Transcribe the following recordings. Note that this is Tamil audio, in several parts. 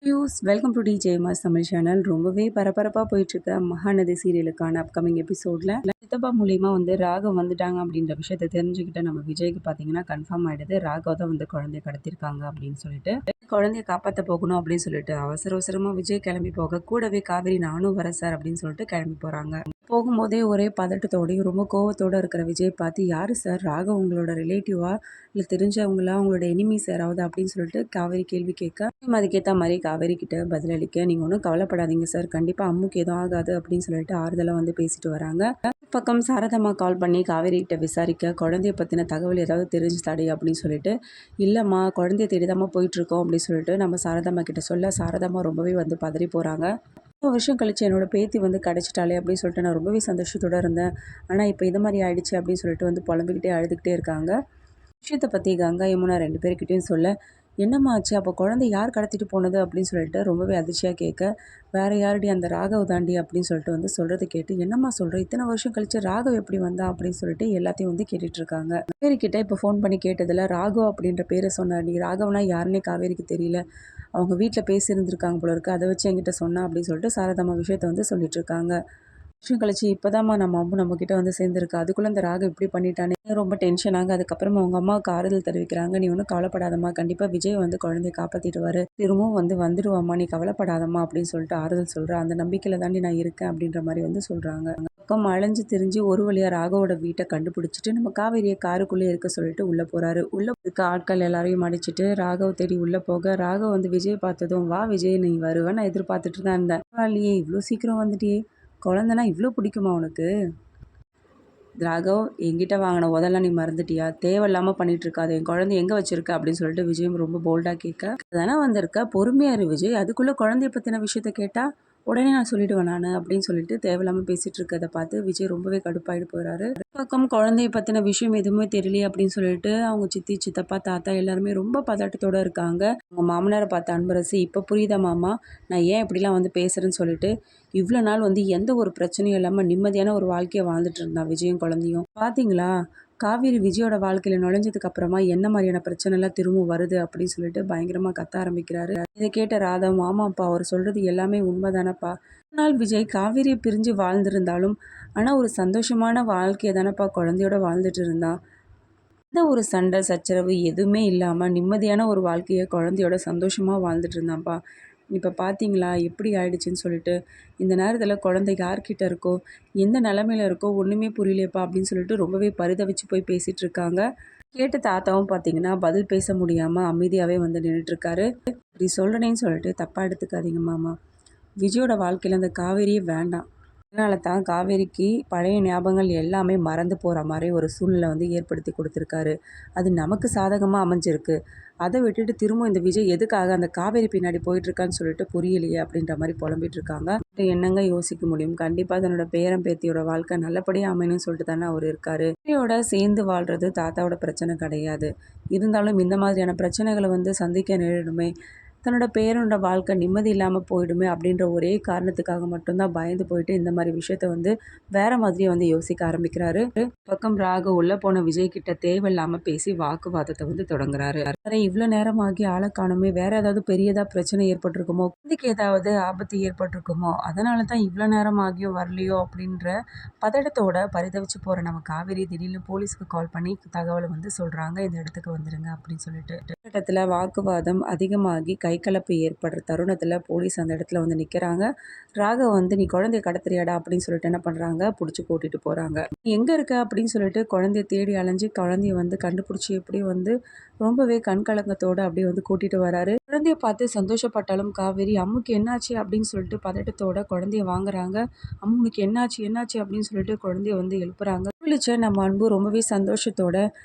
Views welcome to DJ mass Tamil channel. ரொம்பவே பரபரப்பாக போயிட்டுருக்க மகாநதி சீரியலுக்கான அப்கமிங் எபிசோடில் சித்தப்பா மூலியமா ராகவ் வந்துட்டாங்க அப்படின்ற விஷயத்தை தெரிஞ்சுக்கிட்ட நம்ம விஜய்க்கு பார்த்தீங்கன்னா கன்ஃபார்ம் ஆகிடுது. ராகவ் தான் குழந்தைய கடத்திருக்காங்க அப்படின்னு சொல்லிட்டு குழந்தைய காப்பாற்ற போகணும் அப்படின்னு சொல்லிட்டு அவசர அவசரமாக விஜய் கிளம்பி போக கூடவே காவேரி நானும் வரேன் சார் அப்படின்னு சொல்லிட்டு கிளம்பி போகிறாங்க. போகும்போதே ஒரே பதட்டத்தோடையும் ரொம்ப கோவத்தோடு இருக்கிற விஜய் பார்த்து யார் சார் ராகவ் உங்களோட ரிலேட்டிவா இல்லை தெரிஞ்சவங்களா உங்களோட எனிமீஸ் யாராவது அப்படின்னு சொல்லிட்டு காவேரி கேள்வி கேட்க அதுக்கேற்ற மாதிரி காவேரி கிட்ட பதிலளிக்க நீங்கள் ஒன்றும் கவலைப்படாதீங்க சார், கண்டிப்பாக அம்முக்கு எதுவும் ஆகாது அப்படின்னு சொல்லிட்டு ஆறுதலாக பேசிட்டு வராங்க. பக்கம் சாரதம்மா கால் பண்ணி காவேரி கிட்ட விசாரிக்க குழந்தைய பற்றின தகவல் ஏதாவது தெரிஞ்சு தடை அப்படின்னு சொல்லிட்டு இல்லைம்மா குழந்தைய தேடிதாம்மா போயிட்டுருக்கோம் அப்படின்னு சொல்லிட்டு நம்ம சாரதம்மா கிட்ட சொல்ல சாரதம்மா ரொம்பவே பதறி போகிறாங்க. ஒரு வருஷம் கழிச்சு என்னோட பேத்தி கிடச்சிட்டாலே அப்படின்னு சொல்லிட்டு நான் ரொம்பவே சந்தோஷத்தோடு இருந்தேன். ஆனால் இப்போ இது மாதிரி ஆயிடுச்சு அப்படின்னு சொல்லிட்டு புலம்பிக்கிட்டே அழுதுகிட்டே இருக்காங்க. விஷயத்தை பற்றி கங்கா யமுனா 2 பேர்கிட்டையும் சொல்ல என்னம்மா ஆச்சு, அப்போ குழந்தை யார் கடத்திட்டு போனது அப்படின்னு சொல்லிட்டு ரொம்பவே அதிர்ச்சியாக கேட்க வேறு யாருடி அந்த ராகவ் தாண்டி அப்படின்னு சொல்லிட்டு சொல்கிறத கேட்டு என்னம்மா சொல்கிற, இத்தனை வருஷம் கழிச்சு ராகவ் எப்படி வந்தா அப்படின்னு சொல்லிட்டு எல்லாத்தையும் கேட்டுட்ருக்காங்க. காவேரிக்கிட்ட இப்போ ஃபோன் பண்ணி கேட்டதில் ராகவ் அப்படின்ற பேரை சொன்னாடி, ராகவ்னா யாருன்னே காவேரிக்கு தெரியல, அவங்க வீட்டில் பேசியிருந்துருக்காங்க போல இருக்குது, அதை வச்சு என்கிட்ட சொன்னா அப்படின்னு சொல்லிட்டு சாரதாம்மா விஷயத்தை சொல்லிட்டுருக்காங்க. வருஷம் கழிச்சு இப்போதாம்மா நம்ம அம்மா நம்மக்கிட்ட சேர்ந்துருக்கு, அதுக்குள்ளே அந்த ராகம் இப்படி பண்ணிட்டானே ரொம்ப டென்ஷன் ஆக அதுக்கப்புறமா அவங்க அம்மாவுக்கு ஆறுதல் தெரிவிக்கிறாங்க. நீ ஒன்றும் கவலைப்படாதம்மா, கண்டிப்பாக விஜய் குழந்தைய காப்பாற்றிடுவார், திரும்பவும் வந்துடுவாம்மா, நீ கவலைப்படாதம்மா அப்படின்னு சொல்லிட்டு ஆறுதல் சொல்கிறேன். அந்த நம்பிக்கையில் தாண்டி நான் இருக்கேன் அப்படின்ற மாதிரி சொல்கிறாங்க. பக்கம் அலைஞ்சு திரிஞ்சு ஒரு வழியாக ராகவோட வீட்டை கண்டுபிடிச்சிட்டு நம்ம காவேரியை காருக்குள்ளே இருக்க சொல்லிட்டு உள்ளே போகிறாரு. உள்ளே இருக்க ஆட்கள் எல்லாரையும் அடிச்சுட்டு ராகவ் தேடி உள்ளே போக ராகவ் விஜய் பார்த்ததும் வா விஜய் நீ வருவேன் நான் எதிர்பார்த்துட்டு தான் இருந்தேன், இல்லையே இவ்வளோ சீக்கிரம் வந்துட்டியே, குழந்தைனா இவ்வளோ பிடிக்குமா உனக்கு, ராகவ் என்கிட்ட வாங்கின உதெல்லாம் நீ மறந்துட்டியா, தேவையில்லாமல் பண்ணிகிட்டு இருக்காது, என் குழந்தை எங்கே வச்சுருக்க அப்படின்னு சொல்லிட்டு விஜயும் ரொம்ப போல்டாக கேட்க அதானே வந்திருக்க பொறுமையாரு விஜய், அதுக்குள்ளே குழந்தைய பற்றின விஷயத்த கேட்டால் உடனே நான் சொல்லிவிடுவேன் நான் அப்படின்னு சொல்லிட்டு தேவையில்லாமல் பேசிகிட்டு இருக்கிறத பார்த்து விஜய் ரொம்பவே கடுப்பாயிட்டு போகிறாரு. பக்கம் குழந்தைய பற்றின விஷயம் எதுவுமே தெரியலையே அப்படின்னு சொல்லிட்டு அவங்க சித்தி சித்தப்பா தாத்தா எல்லாருமே ரொம்ப பதட்டத்தோடு இருக்காங்க. அவங்க மாமனாரை பார்த்த அன்பரசி இப்போ புரியுதா மாமா நான் ஏன் இப்படிலாம் பேசுகிறேன்னு சொல்லிட்டு இவ்வளோ நாள் எந்த ஒரு பிரச்சனையும் இல்லாமல் நிம்மதியான ஒரு வாழ்க்கையை வாழ்ந்துட்டு இருந்தான் விஜயும் குழந்தையும். பார்த்தீங்களா காவேரி விஜயோட வாழ்க்கையில் நுழைஞ்சதுக்கு அப்புறமா என்ன மாதிரியான பிரச்சனைலாம் திரும்ப வருது அப்படின்னு சொல்லிட்டு பயங்கரமாக கத்த ஆரம்பிக்கிறாரு. இதை கேட்ட ராதா ஆமாப்பா அவர் சொல்கிறது எல்லாமே உண்மைதானப்பா, நாள் விஜய் காவேரியை பிரிஞ்சு வாழ்ந்திருந்தாலும் ஆனால் ஒரு சந்தோஷமான வாழ்க்கையை தானப்பா குழந்தையோட வாழ்ந்துட்டு இருந்தான், எந்த ஒரு சண்டை சச்சரவு எதுவுமே இல்லாமல் நிம்மதியான ஒரு வாழ்க்கையை குழந்தையோட சந்தோஷமாக வாழ்ந்துட்டு இருந்தான்ப்பா. இப்போ பார்த்தீங்களா எப்படி ஆயிடுச்சுன்னு சொல்லிட்டு, இந்த நேரத்தில் குழந்தை யார்கிட்ட இருக்கோ எந்த நிலமையில இருக்கோ ஒன்றுமே புரியலையப்பா அப்படின்னு சொல்லிட்டு ரொம்பவே பரிதவிச்சு போய் பேசிகிட்டு இருக்காங்க. கேட்ட தாத்தாவும் பார்த்தீங்கன்னா பதில் பேச முடியாமல் அமைதியாகவே நின்றுட்டுருக்காரு. இப்படி சொல்கிறேன்னு சொல்லிட்டு தப்பாக எடுத்துக்காதீங்க மாமா, விஜயோட வாழ்க்கையில் அந்த காவேரியே வேண்டாம், அதனால தான் காவேரிக்கு பழைய ஞாபகங்கள் எல்லாமே மறந்து போகிற மாதிரி ஒரு சூழ்நிலை ஏற்படுத்தி கொடுத்துருக்காரு, அது நமக்கு சாதகமாக அமைஞ்சிருக்கு, அதை விட்டுட்டு திரும்ப இந்த விஜய் எதுக்காக அந்த காவேரி பின்னாடி போயிட்டுருக்கான்னு சொல்லிட்டு புரியலையே அப்படின்ற மாதிரி புலம்பிட்டு இருக்காங்க. என்னங்க யோசிக்க முடியும், கண்டிப்பாக தன்னோட பேரன் பேத்தியோட வாழ்க்கை நல்லபடியாக அமையணும்னு சொல்லிட்டு தானே அவர் இருக்காரு. விஜயோட சேர்ந்து வாழ்கிறது தாத்தாவோட பிரச்சனை கிடையாது, இருந்தாலும் இந்த மாதிரியான பிரச்சனைகளை சந்திக்க நேரிடுமே, தன்னோட பேரனோட வாழ்க்கை நிம்மதி இல்லாமல் போயிடுமே அப்படின்ற ஒரே காரணத்துக்காக மட்டும்தான் பயந்து போயிட்டு இந்த மாதிரி விஷயத்த வேற மாதிரியே யோசிக்க ஆரம்பிக்கிறாரு. பக்கம் ராக உள்ள போன விஜய் கிட்ட தேவையில்லாமல் பேசி வாக்குவாதத்தை தொடங்குறாரு. வேற இவ்வளோ நேரமாகி ஆளை காணுமே, வேற ஏதாவது பெரியதா பிரச்சனை ஏற்பட்டிருக்குமோ, இதுக்கு ஏதாவது ஆபத்து ஏற்பட்டிருக்குமோ, அதனால தான் இவ்வளோ நேரம் ஆகியும் வரலையோ அப்படின்ற பதட்டத்தோட பரிதவிச்சு போகிற நம்ம காவேரி திடீர்னு போலீஸ்க்கு கால் பண்ணி தகவலை சொல்கிறாங்க, இந்த இடத்துக்கு வந்துடுங்க அப்படின்னு சொல்லிட்டு. இடத்துல வாக்குவாதம் அதிகமாகி கைகலப்பு ஏற்படுற தருணத்தில் போலீஸ் அந்த இடத்துல நிற்கிறாங்க. ராகவ் நீ குழந்தைய கடத்துறியாடா அப்படின்னு சொல்லிட்டு என்ன பண்ணுறாங்க, பிடிச்சி கூட்டிகிட்டு போகிறாங்க. எங்கே இருக்க அப்படின்னு சொல்லிட்டு குழந்தைய தேடி அலைஞ்சு குழந்தைய கண்டுபிடிச்சி எப்படியும் ரொம்பவே கண்கலங்கத்தோடு அப்படியே கூட்டிகிட்டு வராரு. குழந்தைய பார்த்து சந்தோஷப்பட்டாலும் காவேரி அம்முக்கு என்னாச்சு அப்படின்னு சொல்லிட்டு பதட்டத்தோட குழந்தைய வாங்குறாங்க. அம்முக்கு என்னாச்சு என்னாச்சு அப்படின்னு சொல்லிட்டு குழந்தைய எழுப்புறாங்க. விழிச்ச நம்ம அன்பு ரொம்பவே சந்தோஷத்தோட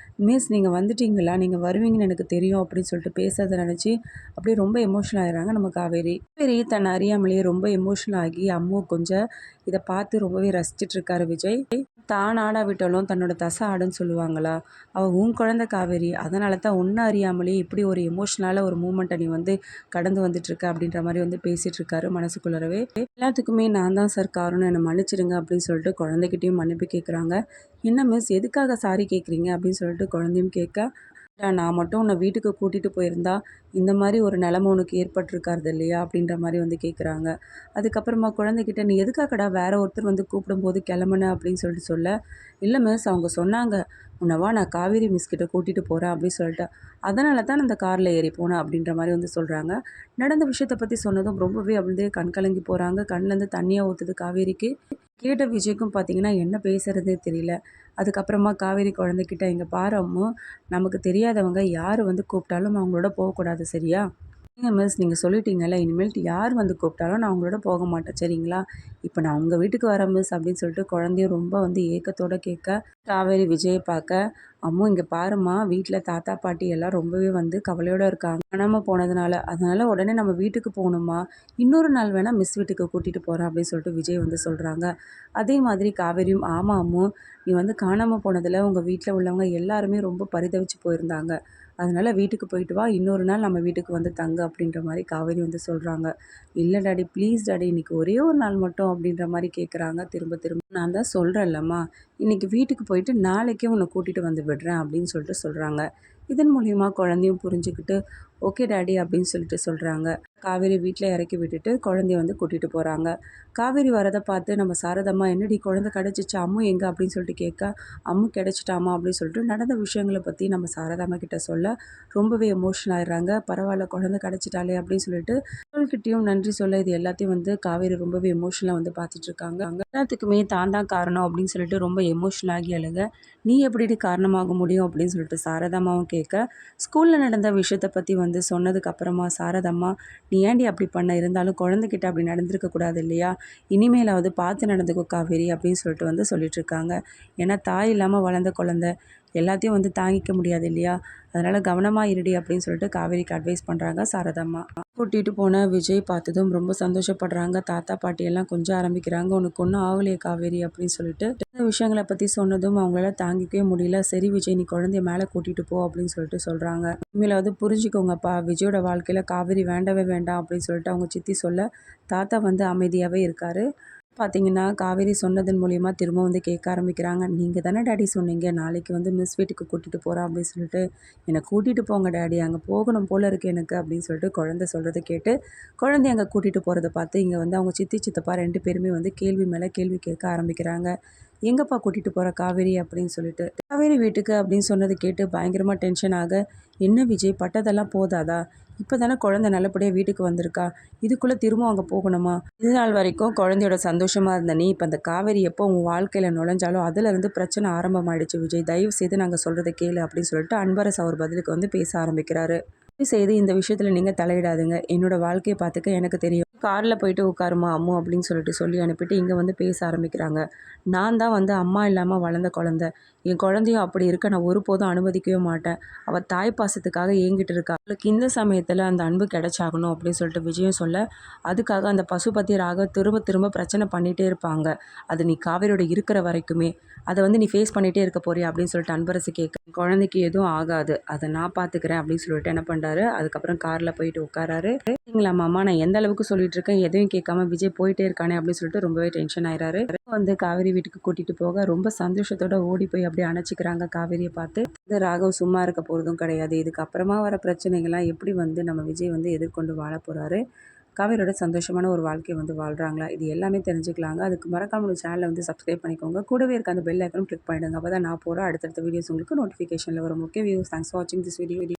மிஸ் நீங்கள் வந்துட்டீங்களா, நீங்கள் வருவீங்கன்னு எனக்கு தெரியும் அப்படின்னு சொல்லிட்டு பேசுறதை நினச்சி அப்படியே ரொம்ப எமோஷனல் ஆகிறாங்க நம்ம காவேரி. காவேரி தன்னை அறியாமலேயே ரொம்ப எமோஷனல் ஆகி அம்மு கொஞ்சம் இதை பார்த்து ரொம்பவே ரசிச்சிட்டு இருக்காரு விஜய். தான் ஆடா விட்டாலும் தன்னோட தசை ஆடுன்னு சொல்லுவாங்களா, அவள் உன் குழந்தை காவேரி, அதனால தான் ஒன்றும் அறியாமலேயே இப்படி ஒரு எமோஷ்னலான ஒரு மூமெண்ட்டை நீ கடந்து வந்துட்டுருக்க அப்படின்ற மாதிரி பேசிகிட்டு இருக்காரு மனசுக்குள்ளரவே. எல்லாத்துக்குமே நான் தான் சார் காரணம், என்னை மன்னிச்சிடுங்க அப்படின்னு சொல்லிட்டு குழந்தைகிட்டையும் மன்னிப்பு கேட்குறாங்க. என்ன மிஸ் எதுக்காக சாரி கேட்குறீங்க அப்படின்னு சொல்லிட்டு குழந்தையும் கேட்க நான் மட்டும் உன்னை வீட்டுக்கு கூட்டிகிட்டு போயிருந்தா இந்த மாதிரி ஒரு நிலைமை உனக்கு ஏற்பட்டிருக்காது இல்லையா அப்படின்ற மாதிரி வந்து கேட்குறாங்க. அதுக்கப்புறமா குழந்தைகிட்ட நீ எதுக்காகடா வேற ஒருத்தர் வந்து கூப்பிடும்போது கிளம்புன அப்படின்னு சொல்ல, இல்லை மிஸ் அவங்க சொன்னாங்க உன்னவா நான் காவேரி மிஸ் கிட்ட கூட்டிகிட்டு போகிறேன் அப்படின்னு சொல்லிட்டு அதனால தான் நான் அந்த காரில் ஏறி போனேன் அப்படின்ற மாதிரி வந்து சொல்கிறாங்க. நடந்த விஷயத்தை பற்றி சொன்னதும் ரொம்பவே அப்படியே கண் கலங்கி போகிறாங்க. கண்ணிலேருந்து தண்ணியாக ஊற்றுது காவேரிக்கு. கேட்ட விஜய்க்கும் பார்த்தீங்கன்னா என்ன பேசுகிறதே தெரியல. அதுக்கப்புறமா காவேரி குழந்தைகிட்ட இங்கே பாரு அம்மு, நமக்கு தெரியாதவங்க யார் வந்து கூப்பிட்டாலும் அவங்களோட போகக்கூடாது சரியா? ஏங்க மிஸ் நீங்கள் சொல்லிட்டீங்கல்ல இனிமேல்ட்டு யார் வந்து கூப்பிட்டாலும் நான் அவங்களோட போக மாட்டேன் சரிங்களா? இப்போ நான் உங்கள் வீட்டுக்கு வரேன் மிஸ் அப்படின்னு சொல்லிட்டு குழந்தையும் ரொம்ப வந்து ஏக்கத்தோட கேட்க, காவேரி விஜயை பார்க்க, அம்மு இங்கே பாரும்மா வீட்டில் தாத்தா பாட்டி எல்லாம் ரொம்பவே வந்து கவலையோடு இருக்காங்க காணாமல் போனதுனால. அதனால் உடனே நம்ம வீட்டுக்கு போகணுமா, இன்னொரு நாள் வேணால் மிஸ் வீட்டுக்கு கூட்டிகிட்டு போகிறேன் அப்படின்னு சொல்லிட்டு விஜய் வந்து சொல்கிறாங்க. அதே மாதிரி காவேரியும் ஆமாம் அம்மு, நீ வந்து காணாமல் போனதில் உங்கள் வீட்டில் உள்ளவங்க எல்லாருமே ரொம்ப பரிதவிச்சு போயிருந்தாங்க. அதனால் வீட்டுக்கு போயிட்டு வா, இன்னொரு நாள் நம்ம வீட்டுக்கு வந்து தங்கு அப்படின்ற மாதிரி காவேரி வந்து சொல்கிறாங்க. இல்லை டாடி ப்ளீஸ் டாடி இன்றைக்கி ஒரே ஒரு நாள் மட்டும் அப்படின்ற மாதிரி கேட்குறாங்க திரும்ப திரும்ப. நான் தான் சொல்கிறேன்லம்மா, இன்றைக்கி வீட்டுக்கு போயிட்டு நாளைக்கே உன்னை கூட்டிகிட்டு வந்து விடுறேன் அப்படின்னு சொல்லிட்டு சொல்கிறாங்க. இதன் மூலிமா குழந்தையும் புரிஞ்சுக்கிட்டு ஓகே டாடி அப்படின்னு சொல்லிட்டு சொல்கிறாங்க. காவேரி வீட்டில் இறக்கி விட்டுட்டு குழந்தைய வந்து கூட்டிகிட்டு போகிறாங்க. காவேரி வரதை பார்த்து நம்ம சாரதம்மா என்னடி குழந்தை கிடச்சிச்சு அம்மு எங்கே அப்படின்னு சொல்லிட்டு கேட்க, அம்மு கிடச்சிட்டாமா அப்படின்னு சொல்லிட்டு நடந்த விஷயங்களை பற்றி நம்ம சாரதாம்மா கிட்ட சொல்ல ரொம்பவே எமோஷனல் ஆயிடுறாங்க. பரவாயில்ல குழந்தை கிடச்சிட்டாலே அப்படின்னு சொல்லிட்டு அவங்கள்கிட்டையும் நன்றி சொல்ல இது எல்லாத்தையும் வந்து காவேரி ரொம்பவே எமோஷனலாக வந்து பார்த்துட்ருக்காங்க. அங்கே எல்லாத்துக்குமே தான் தான் காரணம் அப்படின்னு சொல்லிட்டு ரொம்ப எமோஷனல் ஆகி அழுக, நீ எப்படி காரணமாக முடியும் அப்படின்னு சொல்லிட்டு சாரதாம்மாவும் கேட்க, ஸ்கூலில் நடந்த விஷயத்தை பற்றி வந்து சொன்னதுக்கப்புறமா சாரதாம்மா நீ ஏன்டி அப்படி பண்ண, இருந்தாலும் குழந்தைகிட்ட அப்படி நடந்திருக்கக்கூடாது இல்லையா, இனிமேலாவது பார்த்து நடந்துக்கோ காவேரி அப்படின்னு சொல்லிட்டு வந்து சொல்லிட்டுருக்காங்க. ஏன்னா தாய் இல்லாமல் வளர்ந்த குழந்தை எல்லாத்தையும் வந்து தாங்கிக்க முடியாது இல்லையா, அதனால் கவனமாக இருடி அப்படின்னு சொல்லிட்டு காவேரிக்கு அட்வைஸ் பண்ணுறாங்க சாரதாம்மா. கூட்டிகிட்டு போன விஜய் பார்த்ததும் ரொம்ப சந்தோஷப்படுறாங்க. தாத்தா பாட்டி எல்லாம் கொஞ்சம் ஆரம்பிக்கிறாங்க. உனக்கு ஒன்றும் ஆகலையே காவேரி அப்படின்னு சொல்லிட்டு இந்த விஷயங்களை பற்றி சொன்னதும் அவங்களால தாங்கிக்கவே முடியல. சரி விஜய் நீ குழந்தைய மேலே கூட்டிகிட்டு போ அப்படின்னு சொல்லிட்டு சொல்கிறாங்க. இனிமேலாவது புரிஞ்சுக்கோங்கப்பா, விஜயோட வாழ்க்கையில் காவேரி வேண்டவே வேண்டாம் அப்படின்னு சொல்லிட்டு அவங்க சித்தி சொல்ல தாத்தா வந்து அமைதியாகவே இருக்கார். பார்த்தீங்கன்னா காவேரி சொன்னதன் மூலியமாக திரும்ப வந்து கேட்க ஆரம்பிக்கிறாங்க. நீங்கள் தானே டாடி சொன்னீங்க நாளைக்கு வந்து மிஸ் வீட்டுக்கு கூட்டிகிட்டு போகிறோம் அப்படின்னு சொல்லிட்டு, என்னை கூட்டிகிட்டு போங்க டாடி, அங்கே போகணும் போல் இருக்குது எனக்கு அப்படின்னு சொல்லிட்டு குழந்தை சொல்கிறத கேட்டு குழந்தைய அங்கே கூட்டிகிட்டு போகிறத பார்த்து இங்கே வந்து அவங்க சித்தி சித்தப்பா 2 பேருமே வந்து கேள்வி மேலே கேள்வி கேட்க ஆரம்பிக்கிறாங்க. எங்கப்பா கூட்டிகிட்டு போகிற காவேரி அப்படின்னு சொல்லிட்டு. காவேரி வீட்டுக்கு அப்படின்னு சொன்னதை கேட்டு பயங்கரமாக டென்ஷன் ஆக, என்ன விஜய் பட்டதெல்லாம் போதாதா, இப்போ தானே குழந்தை நல்லபடியாக வீட்டுக்கு வந்திருக்கா, இதுக்குள்ளே திரும்ப அங்கே போகணுமா, இது நாள் வரைக்கும் குழந்தையோட சந்தோஷமாக இருந்த நீ இப்போ அந்த காவேரி எப்போ உன் வாழ்க்கையில் நுழைஞ்சாலும் அதுலேருந்து பிரச்சனை ஆரம்பமாயிடுச்சு விஜய், தயவு செய்து நாங்கள் சொல்கிறத கேளு அப்படின்னு சொல்லிட்டு அன்பரசு அவர் பதிலுக்கு வந்து பேச ஆரம்பிக்கிறாரு. தயவு செய்து இந்த விஷயத்தில் நீங்கள் தலையிடாதுங்க, என்னோட வாழ்க்கையை பார்த்துக்க எனக்கு தெரியும், காரில் போயிட்டு உட்காருமா அம்மு அப்படின்னு சொல்லிட்டு சொல்லி அனுப்பிட்டு இங்கே வந்து பேச ஆரம்பிக்கிறாங்க. நான் தான் வந்து அம்மா இல்லாமல் வளர்ந்த குழந்தை, என் குழந்தையும் அப்படி இருக்க நான் ஒருபோதும் அனுமதிக்கவே மாட்டேன், அவள் தாய் பாசத்துக்காக ஏங்கிட்டு இருக்கா, அவளுக்கு இந்த சமயத்தில் அந்த அன்பு கிடைச்சாகணும் அப்படின்னு சொல்லிட்டு விஜயம் சொல்ல, அதுக்காக அந்த பசுபதி ராக திரும்ப திரும்ப பிரச்சனை பண்ணிகிட்டே இருப்பாங்க, அது நீ காவேரியோட இருக்கிற வரைக்குமே அதை வந்து நீ ஃபேஸ் பண்ணிகிட்டே இருக்க போறியா அப்படின்னு சொல்லிட்டு அன்பரசு கேட்க, குழந்தைக்கு எதுவும் ஆகாது அதை நான் பார்த்துக்கிறேன் அப்படின்னு சொல்லிட்டு என்ன பண்ணுறாரு, அதுக்கப்புறம் காரில் போயிட்டு உட்காராரு. சரிங்களா மாமா, நான் எந்த அளவுக்கு சொல்லிட்டு இருக்கேன் எதையும் கேட்காம விஜய் போயிட்டே இருக்கானே அப்படின்னு சொல்லிட்டு ரொம்பவே டென்ஷன் ஆயிடுறாரு. வந்து காவேரி வீட்டுக்கு கூட்டிகிட்டு போக ரொம்ப சந்தோஷத்தோட ஓடி போய் அப்படியே அணைச்சிக்கிறாங்க காவேரியை பார்த்து. இந்த ராகவ் சும்மா இருக்க போகிறதும் கிடையாது, இதுக்கப்புறமா வர பிரச்சனைகள்லாம் எப்படி வந்து நம்ம விஜய் வந்து எதிர்கொண்டு வாழ போகிறாரு, காவேரியோட சந்தோஷமான ஒரு வாழ்க்கையை வந்து வாழ்கிறாங்களா, இது எல்லாமே தெரிஞ்சுக்கலாங்க. அதுக்கு மறக்காம ஒரு சேனலை வந்து சப்ஸ்கிரைப் பண்ணிக்கோங்க, கூடவே இருக்க அந்த பெல் ஐக்கனும் கிளிக் பண்ணிடுங்க, அப்போ தான் நான் போகிற அடுத்தடுத்த வீடியோஸ் உங்களுக்கு நோட்டிஃபிகேஷனில் வரும். ஓகே வியூஸ், தேங்க்ஸ் ஃபார் வாட்சிங் திஸ் வீடியோ.